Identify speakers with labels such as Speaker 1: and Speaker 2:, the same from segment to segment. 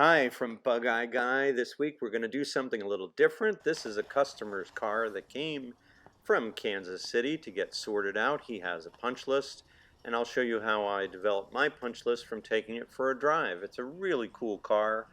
Speaker 1: Hi from Bug Eye Guy. This week we're going to do something a little different. This is a customer's car that came from Kansas City to get sorted out. He has a punch list, and I'll show you how I developed my punch list from taking it for a drive. It's a really cool car.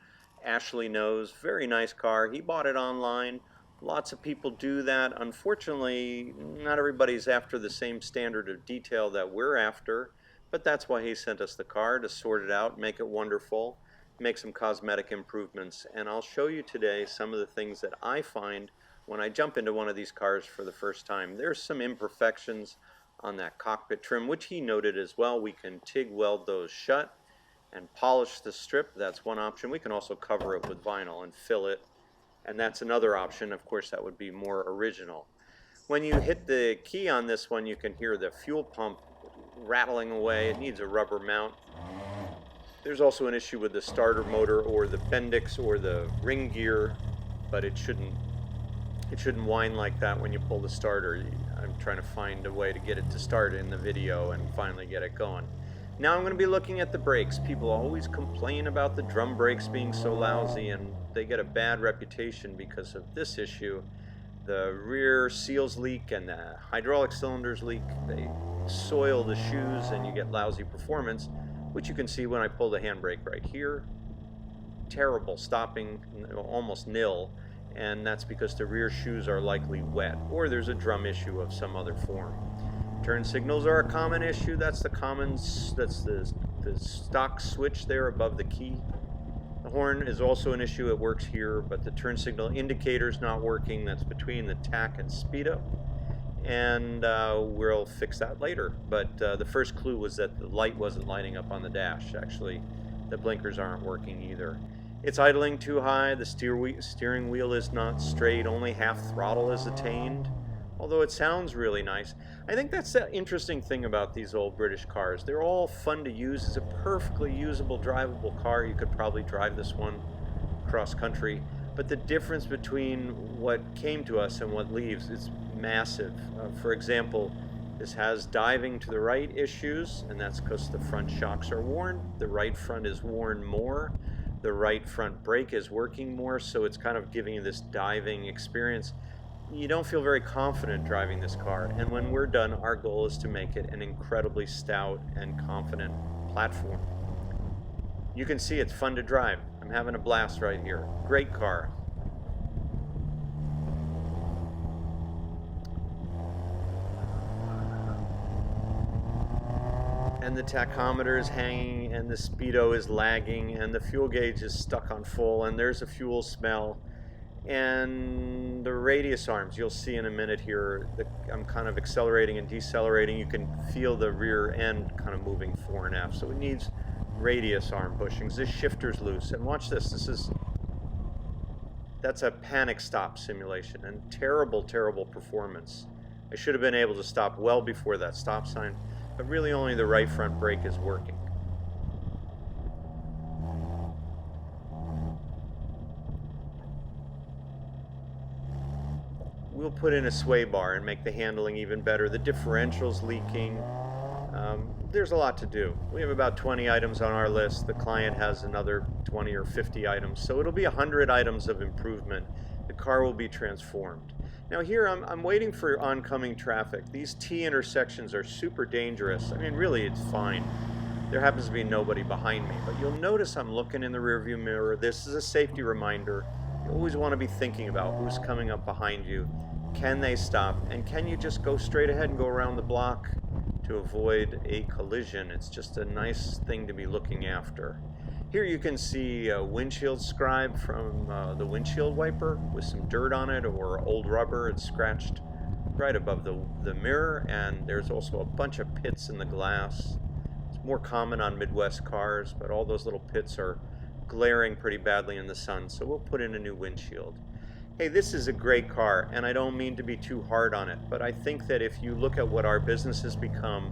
Speaker 1: Ashley knows, very nice car. He bought it online. Lots of people do that. Unfortunately, not everybody's after the same standard of detail that we're after, but that's why he sent us the car, to sort it out, make it wonderful, make some cosmetic improvements, and I'll show you today some of the things that I find when I jump into one of these cars for the first time. There's some imperfections on that cockpit trim, which he noted as well. We can TIG weld those shut and polish the strip. That's one option. We can also cover it with vinyl and fill it, and that's another option. Of course, that would be more original. When you hit the key on this one, you can hear the fuel pump rattling away. It needs a rubber mount. There's also an issue with the starter motor or the Bendix or the ring gear, but it shouldn't whine like that when you pull the starter. I'm trying to find a way to get it to start in the video and finally get it going. Now I'm going to be looking at the brakes. People always complain about the drum brakes being so lousy, and they get a bad reputation because of this issue. The rear seals leak and the hydraulic cylinders leak. They soil the shoes and you get lousy performance, which you can see when I pull the handbrake right here. Terrible stopping, almost nil, and that's because the rear shoes are likely wet, or there's a drum issue of some other form. Turn signals are a common issue. That's the stock switch there above the key. The horn is also an issue. It works here, but the turn signal indicator is not working. That's between the tach and speedo, and we'll fix that later. But the first clue was that the light wasn't lighting up on the dash. Actually, the blinkers aren't working either. It's idling too high. The steering wheel is not straight. Only half throttle is attained, although it sounds really nice. I think that's the interesting thing about these old British cars. They're all fun to use. It's a perfectly usable, drivable car. You could probably drive this one cross country. But the difference between what came to us and what leaves is massive. For example, this has diving to the right issues, and that's because the front shocks are worn. The right front is worn more. The right front brake is working more, so it's kind of giving you this diving experience. You don't feel very confident driving this car, and when we're done, our goal is to make it an incredibly stout and confident platform. You can see it's fun to drive. I'm having a blast right here. Great car. And the tachometer is hanging, and the speedo is lagging, and the fuel gauge is stuck on full, and there's a fuel smell. And the radius arms, you'll see in a minute here, I'm kind of accelerating and decelerating. You can feel the rear end kind of moving fore and aft, so it needs radius arm bushings. This shifter's loose, and watch this. That's a panic stop simulation, and terrible, terrible performance. I should have been able to stop well before that stop sign, but really only the right front brake is working. We'll put in a sway bar and make the handling even better. The differential's leaking. There's a lot to do. We have about 20 items on our list. The client has another 20 or 50 items, so it'll be 100 items of improvement. The car will be transformed. Now here I'm waiting for oncoming traffic. These T intersections are super dangerous. I mean, really, it's fine. There happens to be nobody behind me, but you'll notice I'm looking in the rearview mirror. This is a safety reminder. You always want to be thinking about who's coming up behind you. Can they stop? And can you just go straight ahead and go around the block to avoid a collision? It's just a nice thing to be looking after. Here you can see a windshield scribe from the windshield wiper with some dirt on it or old rubber. It's scratched right above the mirror, and there's also a bunch of pits in the glass. It's more common on Midwest cars, but all those little pits are glaring pretty badly in the sun, so we'll put in a new windshield. Hey, this is a great car, and I don't mean to be too hard on it, but I think that if you look at what our business has become,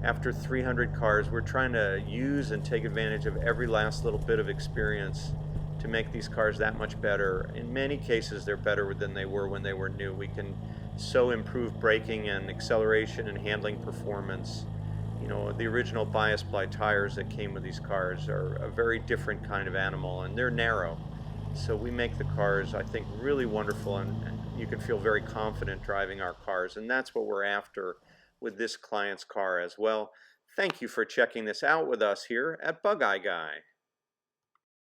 Speaker 1: after 300 cars, we're trying to use and take advantage of every last little bit of experience to make these cars that much better. In many cases, they're better than they were when they were new. We can so improve braking and acceleration and handling performance You know, the original bias ply tires that came with these cars are a very different kind of animal, and they're narrow. So we make the cars, I think, really wonderful, and you can feel very confident driving our cars, and that's what we're after with this client's car as well. Thank you for checking this out with us here at Bug Eye Guy.